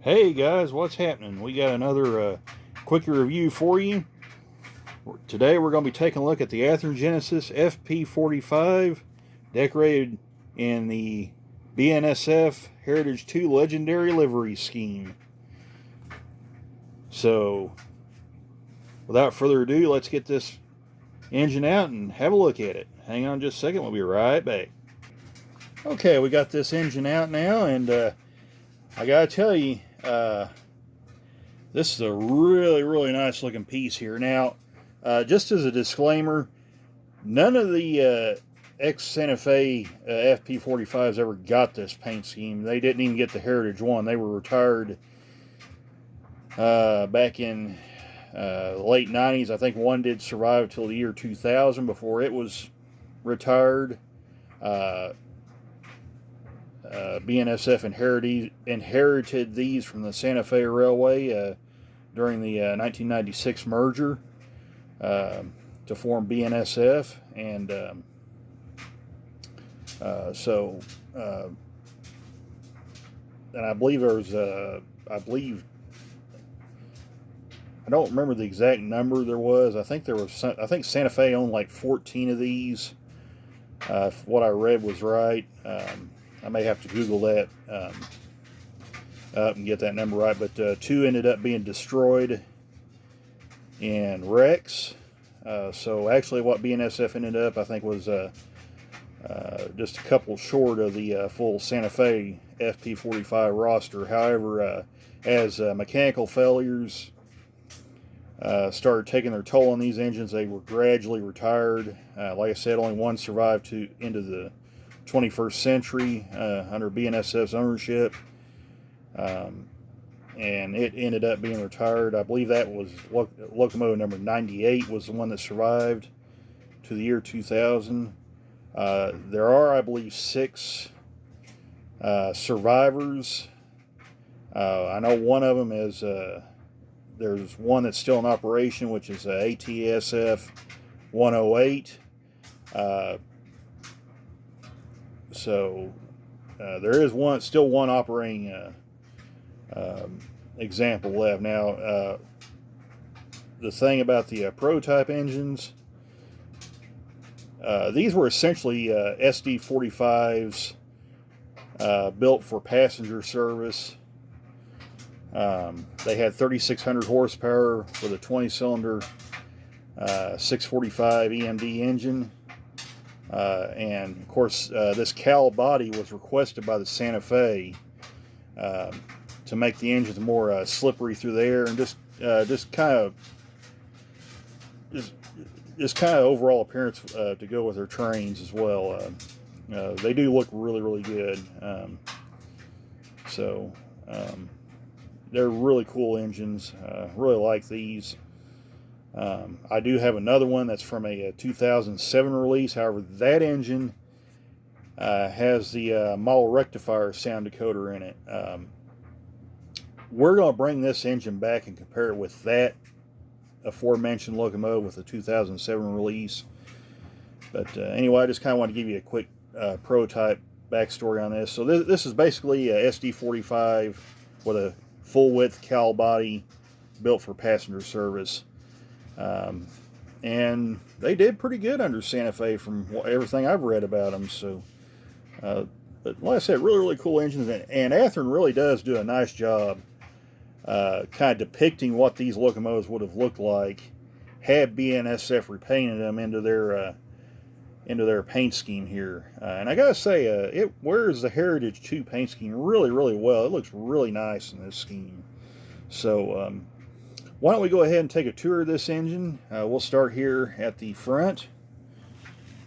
Hey guys, what's happening? We got another quick review for you. Today we're going to be taking a look at the Athearn Genesis FP45, decorated in the Bnsf Heritage 2 Legendary Livery scheme. So, without further ado, let's get this engine out and have a look at it. Hang on just a second, we'll be right back. Okay, we got this engine out now, and I gotta tell you, this is a really nice looking piece here. Now, just as a disclaimer, none of the ex-Santa Fe FP45s ever got this paint scheme. They didn't even get the Heritage 1. They were retired back in the late 90s. I think one did survive till the year 2000 before it was retired. Bnsf inherited these from the Santa Fe Railway during the 1996 merger to form Bnsf, and and I believe there was I don't remember the exact number there was. I think Santa Fe owned like 14 of these. If what I read was right. I may have to Google that up and get that number right, but 2 ended up being destroyed in wrecks. So actually what Bnsf ended up, I think, was just a couple short of the full Santa Fe FP45 roster. However, as mechanical failures started taking their toll on these engines, they were gradually retired. Like I said, only one survived into the 21st century under Bnsf's ownership, and it ended up being retired. I believe that was locomotive number 98 was the one that survived to the year 2000. There are, I believe, 6 survivors. I know one of them is there's one that's still in operation, which is ATSF 108. So there is still one operating example left. Now, the thing about the prototype engines, these were essentially SD45s built for passenger service. They had 3,600 horsepower with a 20-cylinder 645 EMD engine. And of course, this cowl body was requested by the Santa Fe to make the engines more slippery through the air, and just kind of overall appearance to go with their trains as well. They do look really good. They're really cool engines. Really like these. I do have another one that's from a 2007 release. However, that engine has the model rectifier sound decoder in it. We're going to bring this engine back and compare it with that aforementioned locomotive with the 2007 release. But anyway, I just kind of want to give you a quick prototype backstory on this. So this is basically a SD45 with a full-width cowl body built for passenger service. And they did pretty good under Santa Fe from everything I've read about them. So, but like I said, really cool engines, and Athearn really does do a nice job kind of depicting what these locomotives would have looked like had Bnsf repainted them into their paint scheme here. And I gotta say, it wears the Heritage 2 paint scheme really well. It looks really nice in this scheme. So, why don't we go ahead and take a tour of this engine? We'll start here at the front.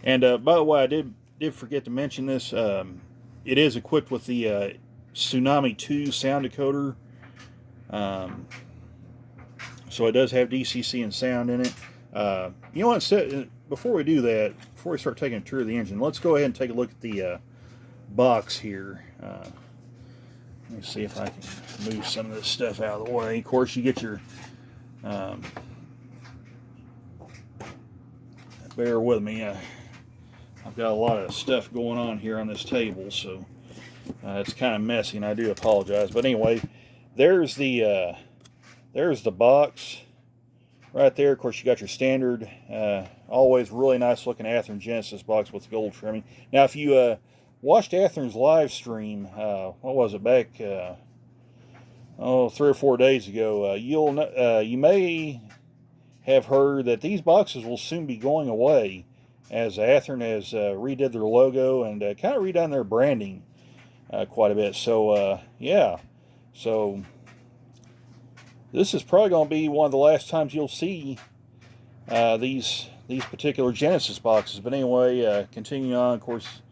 And by the way, I did forget to mention this. It is equipped with the Tsunami 2 sound decoder. So it does have DCC and sound in it. You know what? Before we do that, before we start taking a tour of the engine, let's go ahead and take a look at the box here. Let me see if I can move some of this stuff out of the way. Of course, you get your bear with me. I've got a lot of stuff going on here on this table, so it's kind of messy, and I do apologize. But anyway, there's the box right there. Of course, you got your standard, always really nice looking Athearn Genesis box with gold trimming. Now, if you watched Athearn's live stream, what was it, back 3 or 4 days ago, you may have heard that these boxes will soon be going away, as Athearn has redid their logo and kind of redone their branding quite a bit. So yeah, so this is probably going to be one of the last times you'll see these particular Genesis boxes. But anyway, continuing on, of course,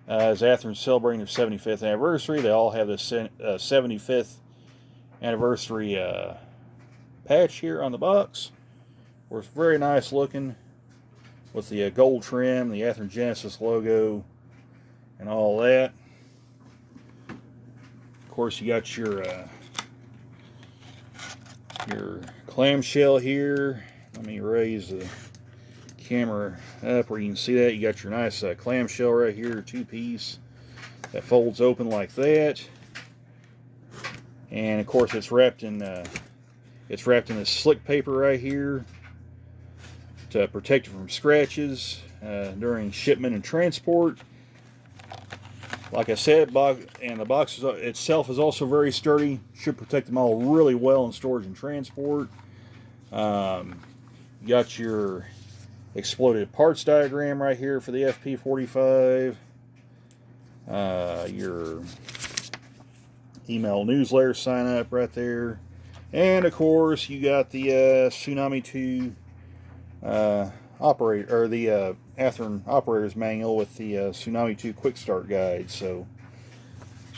as Athearn's celebrating their 75th anniversary, they all have this 75th anniversary patch here on the box. Of course, very nice looking with the gold trim, the Athearn Genesis logo, and all that. Of course, you got your clamshell here. Let me raise the camera up where you can see that. You got your nice clamshell right here, 2-piece that folds open like that. And of course, it's wrapped in this slick paper right here to protect it from scratches during shipment and transport. Like I said, and the box itself is also very sturdy. Should protect them all really well in storage and transport. You got your exploded parts diagram right here for the FP45. Your email newsletter sign up right there. And of course, you got the Tsunami 2 operator, or the Athearn operator's manual with the Tsunami 2 quick start guide. So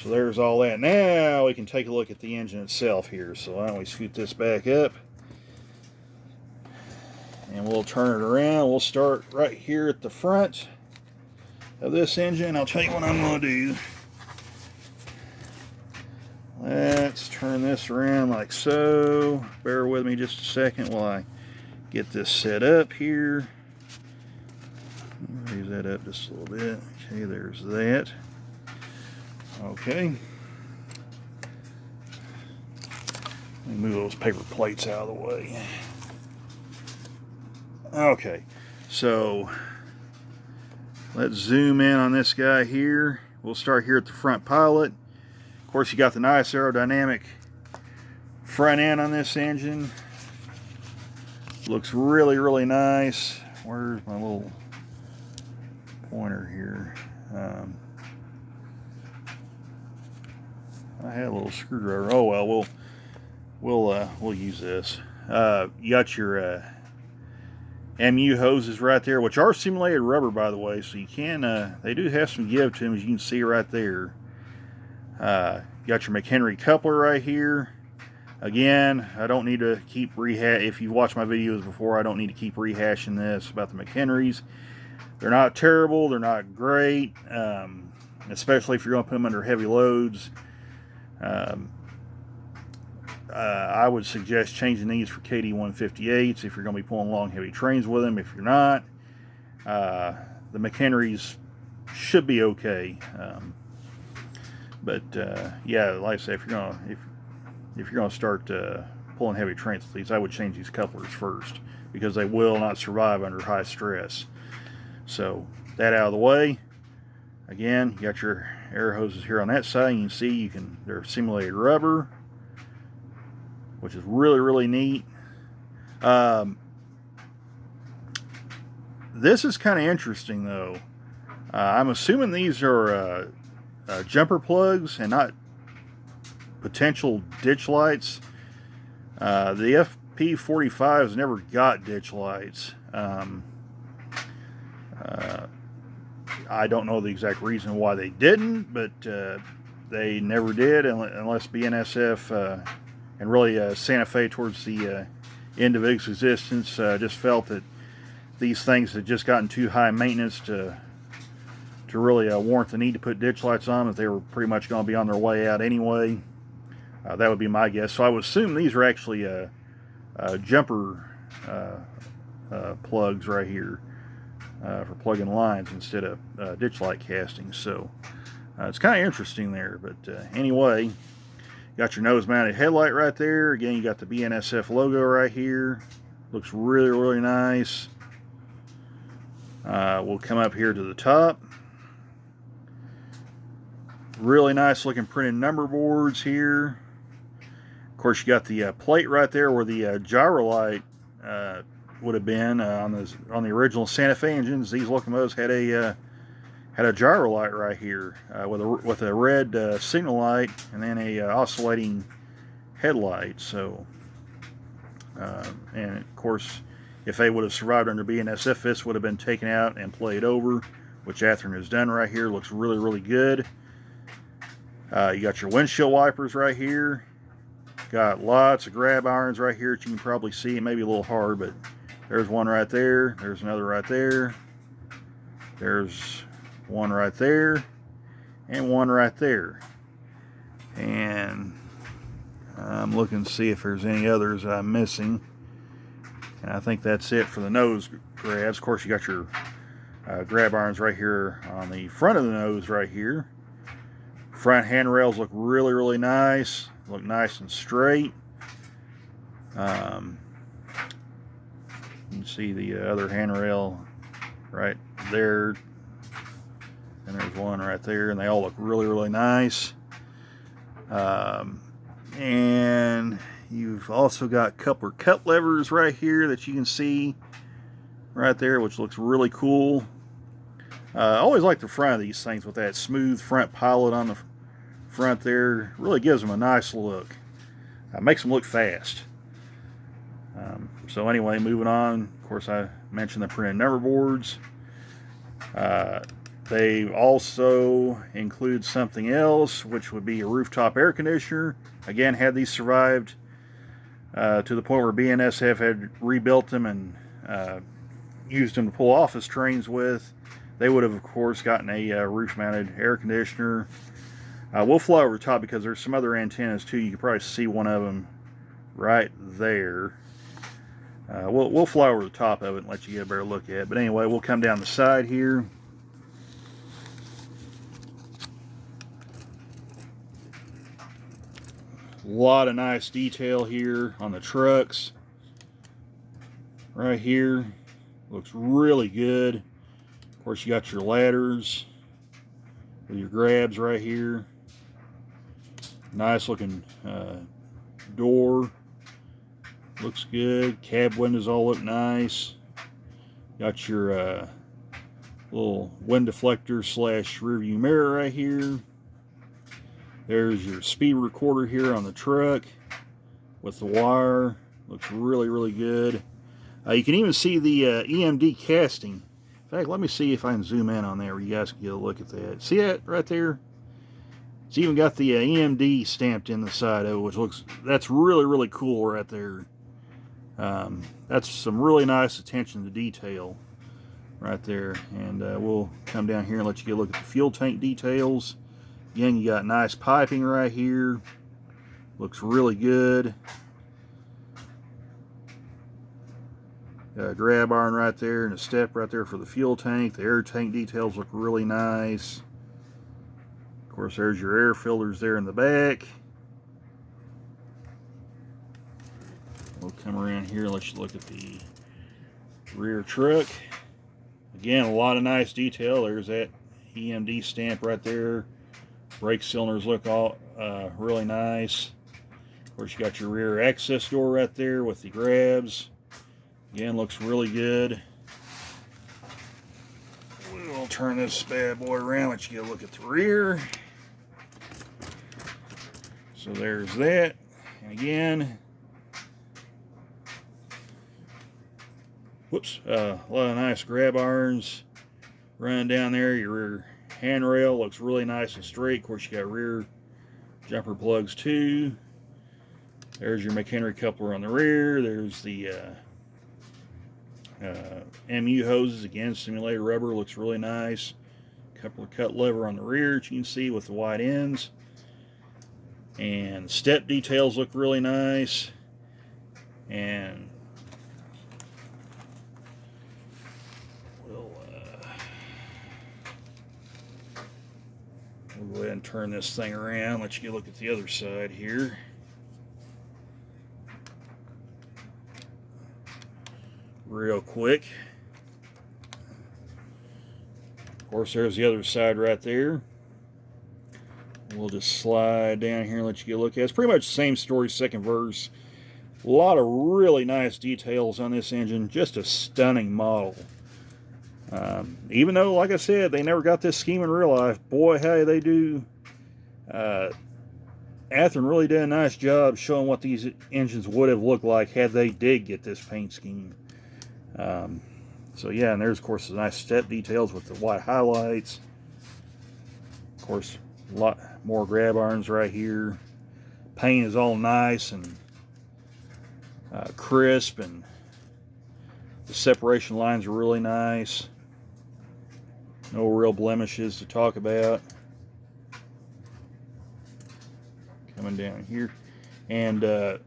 there's all that. Now we can take a look at the engine itself here. So why don't we scoot this back up, and we'll turn it around. We'll start right here at the front of this engine. I'll tell you what I'm going to do. Let's turn this around like so. Bear with me just a second while I get this set up here. Raise that up just a little bit. Okay, there's that. Okay. Let me move those paper plates out of the way. Okay, so let's zoom in on this guy here. We'll start here at the front pilot. Of course, you got the nice aerodynamic front end on this engine. Looks really, really nice. Where's my little pointer here? I had a little screwdriver. Oh well, we'll use this. You got your MU hoses right there, which are simulated rubber, by the way, so you can. They do have some give to them, as you can see right there. You got your McHenry coupler right here. Again, I don't need to keep if you've watched my videos before, I don't need to keep rehashing this about the McHenrys. They're not terrible, they're not great, especially if you're going to put them under heavy loads. I would suggest changing these for KD158s if you're going to be pulling long heavy trains with them. If you're not, the McHenrys should be okay. But yeah, like I said, if you're going to start pulling heavy trains with these, I would change these couplers first, because they will not survive under high stress. So that out of the way. Again, you got your air hoses here on that side. You can see they're simulated rubber, which is really, really neat. This is kind of interesting, though. I'm assuming these are jumper plugs and not potential ditch lights. The FP45s never got ditch lights. I don't know the exact reason why they didn't, but they never did, unless Bnsf and really Santa Fe towards the end of its existence just felt that these things had just gotten too high maintenance to really warrant the need to put ditch lights on, that they were pretty much going to be on their way out anyway. That would be my guess. So I would assume these are actually jumper plugs right here for plugging lines instead of ditch light casting. So it's kind of interesting there. But anyway, Got your nose mounted headlight right there. Again, you got the Bnsf logo right here. Looks really, really nice. We'll come up here to the top. Really nice looking printed number boards here. Of course, you got the plate right there where the gyro light would have been on the original Santa Fe engines. These locomotives had a gyro light right here with a red signal light and then a oscillating headlight. So, and of course, if they would have survived under Bnsf, this would have been taken out and played over, which Athearn has done right here. Looks really, really good. You got your windshield wipers right here. Got lots of grab irons right here that you can probably see. It may be a little hard, but there's one right there. There's another right there. There's one right there. And one right there. And I'm looking to see if there's any others I'm missing. And I think that's it for the nose grabs. Of course, you got your grab irons right here on the front of the nose right here. Front handrails look really, really nice. Look nice and straight. You can see the other handrail right there. And there's one right there. And they all look really, really nice. And you've also got coupler cut levers right here that you can see right there, which looks really cool. I always like the front of these things with that smooth front pilot on the front there. Really gives them a nice look. Makes them look fast. So anyway, moving on. Of course, I mentioned the printed number boards. They also include something else, which would be a rooftop air conditioner. Again, had these survived to the point where Bnsf had rebuilt them and used them to pull office trains with, they would have, of course, gotten a roof-mounted air conditioner. We'll fly over the top because there's some other antennas too. You can probably see one of them right there. We'll fly over the top of it and let you get a better look at it. But anyway, we'll come down the side here. A lot of nice detail here on the trucks. Right here. Looks really good. Of course, you got your ladders with your grabs right here. Nice looking door. Looks good. Cab windows all look nice. Got your little wind deflector / rear view mirror right here. There's your speed recorder here on the truck with the wire. Looks really, really good. You can even see the EMD casting. In fact, let me see if I can zoom in on there where you guys can get a look at that. See that right there? It's even got the EMD stamped in the side of it, which that's really, really cool right there. That's some really nice attention to detail right there. And we'll come down here and let you get a look at the fuel tank details. Again, you got nice piping right here. Looks really good. Got a grab iron right there and a step right there for the fuel tank. The air tank details look really nice. Of course, there's your air filters there in the back. We'll come around here and let you look at the rear truck. Again, a lot of nice detail. There's that EMD stamp right there. Brake cylinders look all really nice. Of course, you got your rear access door right there with the grabs. Again, looks really good. We'll turn this bad boy around, let you get a look at the rear. So there's that. And again, whoops, a lot of nice grab irons running down there. Your rear handrail looks really nice and straight. Of course, you got rear jumper plugs too. There's your McHenry coupler on the rear. There's the MU hoses. Again, simulated rubber, looks really nice. Coupler cut lever on the rear, you can see with the wide ends. And step details look really nice. And we'll We'll go ahead and turn this thing around, let you get a look at the other side here. Real quick. Of course, there's the other side right there. We'll just slide down here and let you get a look at it. It's pretty much the same story, second verse. A lot of really nice details on this engine. Just a stunning model. Even though, like I said, they never got this scheme in real life, boy, hey, they do. Athearn really did a nice job showing what these engines would have looked like had they did get this paint scheme. So yeah, and there's, of course, the nice step details with the white highlights. Of course, a lot more grab irons right here. Paint is all nice and crisp, and the separation lines are really nice. No real blemishes to talk about. Coming down here, and a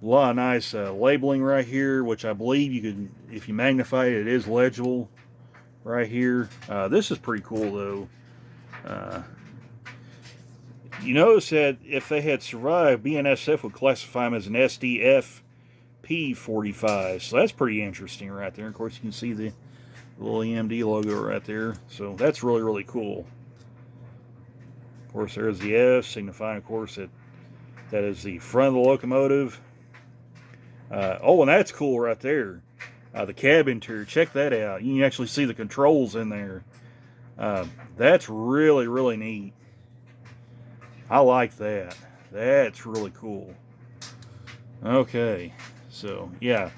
lot of nice labeling right here, which I believe you could, if you magnify it, it is legible right here. This is pretty cool though. You notice that if they had survived, Bnsf would classify them as an SDF FP45, so that's pretty interesting right there. Of course, you can see the little EMD logo right there, so that's really, really cool. Of course, there's the F, signifying, of course, that is the front of the locomotive. Oh, and that's cool right there. The cab interior, check that out. You can actually see the controls in there. That's really, really neat. I like that. That's really cool. Okay, so yeah.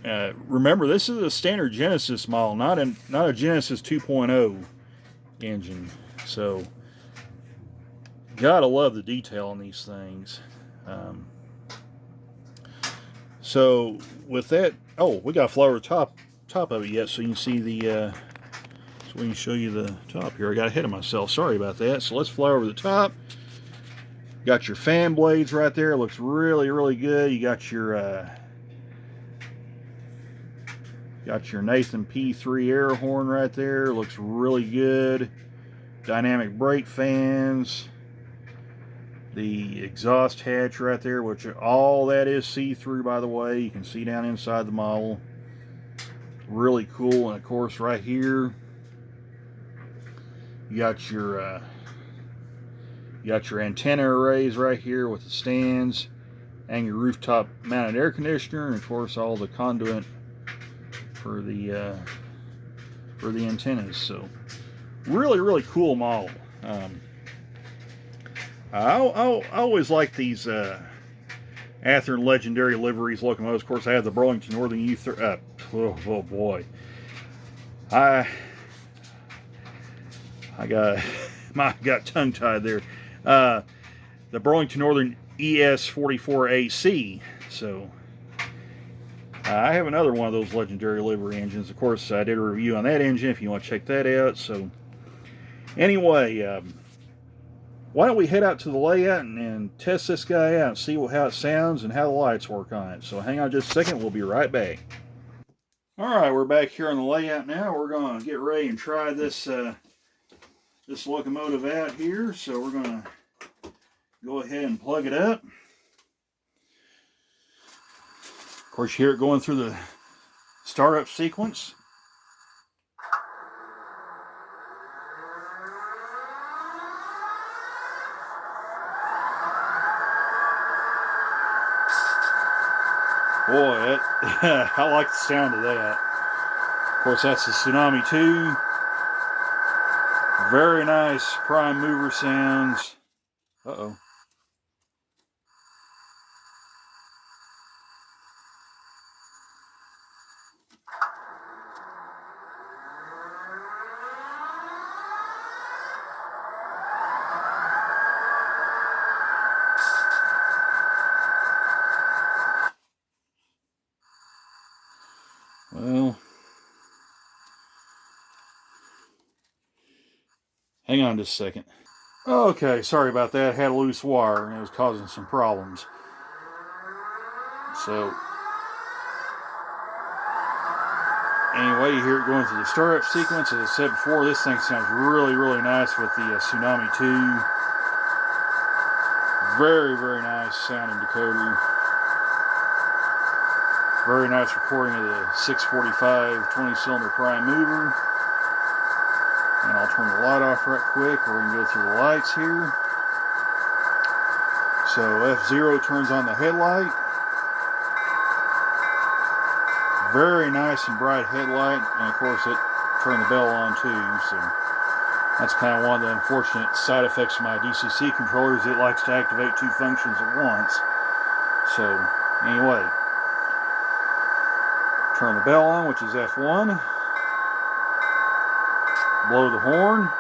Remember, this is a standard Genesis model, not a Genesis 2.0 engine. So, gotta love the detail on these things. So with that, oh, we got to fly over the top of it yet, so you can see the. So we can show you the top here. I got ahead of myself. Sorry about that. So let's fly over the top. Got your fan blades right there. Looks really, really good. You got your Nathan P3 air horn right there. Looks really good. Dynamic brake fans. The exhaust hatch right there, which all that is see-through, by the way. You can see down inside the model. Really cool. And of course, right here, you got your antenna arrays right here with the stands and your rooftop mounted air conditioner, and of course all the conduit for the antennas. So really, really cool model. I always like these Athearn Legendary Liveries locomotives. Of course, I have the Burlington Northern E30. Oh boy, I got tongue tied there. The Burlington Northern ES44AC. So I have another one of those Legendary Livery engines. Of course, I did a review on that engine if you want to check that out. So anyway, why don't we head out to the layout and test this guy out and see how it sounds and how the lights work on it. So hang on just a second, we'll be right back. Alright, we're back here on the layout now. We're going to get ready and try this this locomotive out here. So we're going to go ahead and plug it up. Of course, you hear it going through the startup sequence. Boy, I like the sound of that. Of course, that's the Tsunami 2. Very nice prime mover sounds. Uh-oh. Well, hang on just a second. Okay, sorry about that. I had a loose wire and it was causing some problems. So, Anyway, you hear it going through the startup sequence. As I said before, this thing sounds really, really nice with the Tsunami 2. Very, very nice sounding decoder. Very nice recording of the 645 20-cylinder prime mover. And I'll turn the light off right quick, or we can go through the lights here. So F0 turns on the headlight. Very nice and bright headlight, and of course it turned the bell on too, so that's kind of one of the unfortunate side effects of my DCC controller, is it likes to activate two functions at once. So anyway, turn the bell on, which is F1. Blow the horn.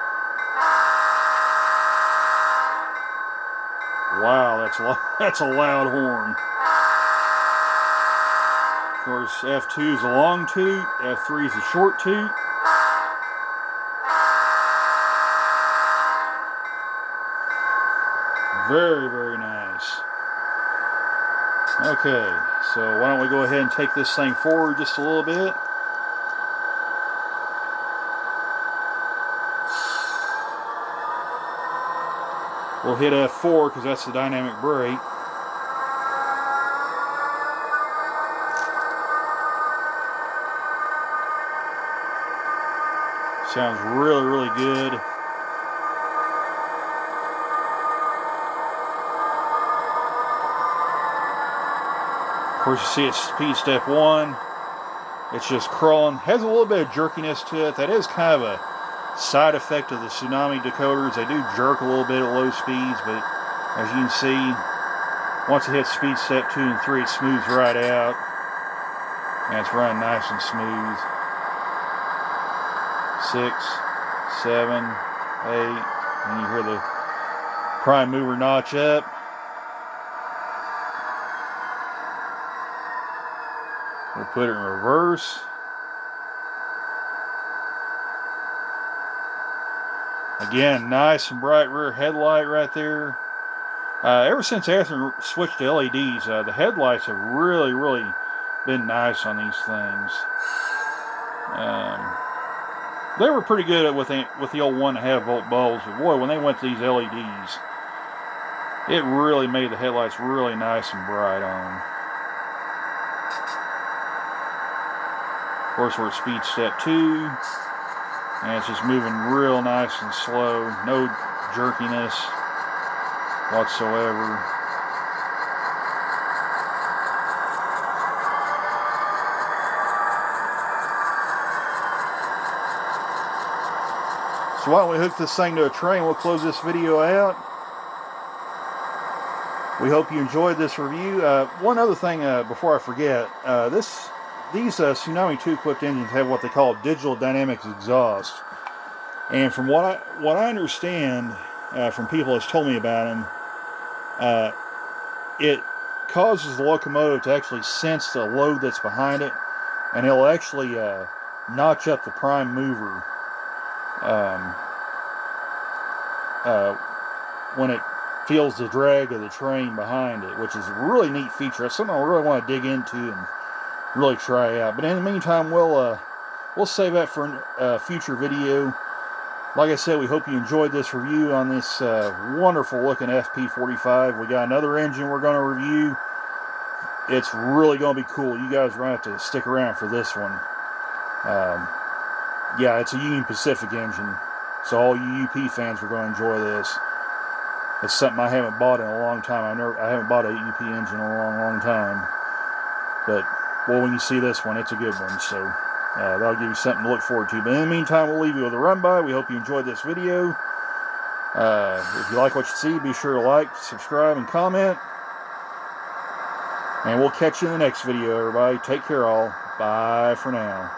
Wow, that's a loud horn. Of course, F2 is a long toot, F3 is a short toot. Very, very nice. Okay, so why don't we go ahead and take this thing forward just a little bit. We'll hit F4 because that's the dynamic brake. Sounds really, really good. Of course, you see it's speed step 1. It's just crawling. Has a little bit of jerkiness to it. That is kind of a side effect of the Tsunami decoders. They do jerk a little bit at low speeds, but as you can see, once it hits speed step 2 and 3, it smooths right out. And it's running nice and smooth. 6, 7, 8, and you hear the prime mover notch up. We'll put it in reverse. Again, nice and bright rear headlight right there. Ever since Athearn switched to LEDs, the headlights have really, really been nice on these things. They were pretty good with the old 1.5 volt bulbs, but boy, when they went to these LEDs, it really made the headlights really nice and bright on. Of course, we're at speed step 2, and it's just moving real nice and slow. No jerkiness whatsoever. So why don't we hook this thing to a train? We'll close this video out. We hope you enjoyed this review. One other thing before I forget, these Tsunami 2 equipped engines have what they call digital dynamics exhaust. And from what I understand from people that's told me about them, it causes the locomotive to actually sense the load that's behind it, and it'll actually notch up the prime mover when it feels the drag of the train behind it, which is a really neat feature. That's something I really want to dig into and really try out. But in the meantime, we'll save that for a future video. Like I said, we hope you enjoyed this review on this wonderful looking FP45. We got another engine we're going to review. It's really going to be cool. You guys are going to have to stick around for this one. Yeah, it's a Union Pacific engine, so all you UP fans are going to enjoy this. It's something I haven't bought in a long time. I haven't bought a UP engine in a long, long time. But well, when you see this one, it's a good one. So that'll give you something to look forward to. But in the meantime, we'll leave you with a run-by. We hope you enjoyed this video. If you like what you see, be sure to like, subscribe, and comment. And we'll catch you in the next video, everybody. Take care, all. Bye for now.